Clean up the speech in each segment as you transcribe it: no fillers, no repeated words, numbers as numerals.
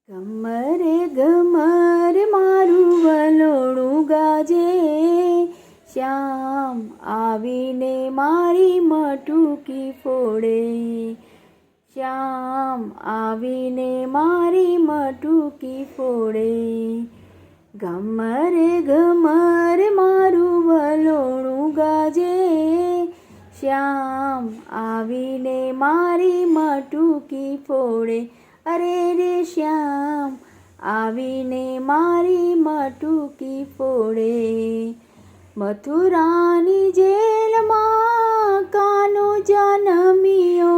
ઘમર મારું વલોણું ગાજે, શ્યામ આવીને મારી મટુકી ફોડે. શ્યામ આવીને મારી મટુકી ફોડે. ઘમર મારું વલોણું ગાજે, શ્યામ આવીને મારી મટુકી ફોડે. અરે રે શ્યામ આવીને મારી મટુકી ફોડે. મથુરાની જેલમાં કાનો જન્મ્યો,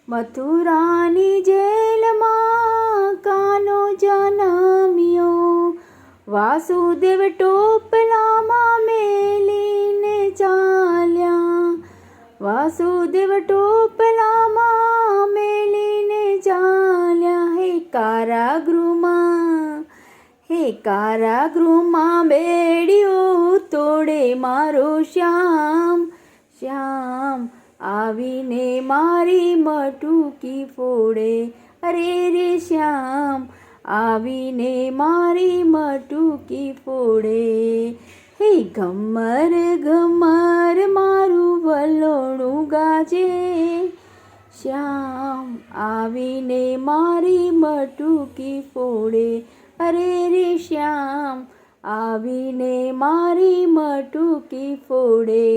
મથુરાની જેલમાં કાનો જન્મ્યો. વાસુદેવ ટોપલામાં મેલીને ચાલ્યા, વાસુદેવ ટોપલામાં મેલીને ચાલ્યા. હે કારાગૃહમાં બેડિયું તોડે મારો શ્યામ, શ્યામ આવીને મારી મટુકી ફોડે. અરે રે શ્યામ આવીને મારી મટુકી ફોડે. હે ઘમર મારું વલોણું ગાજે, શ્યામ આવીને મારી મટુકી ફોડે. અરે રે શ્યામ આવીને મારી મટુકી ફોડે.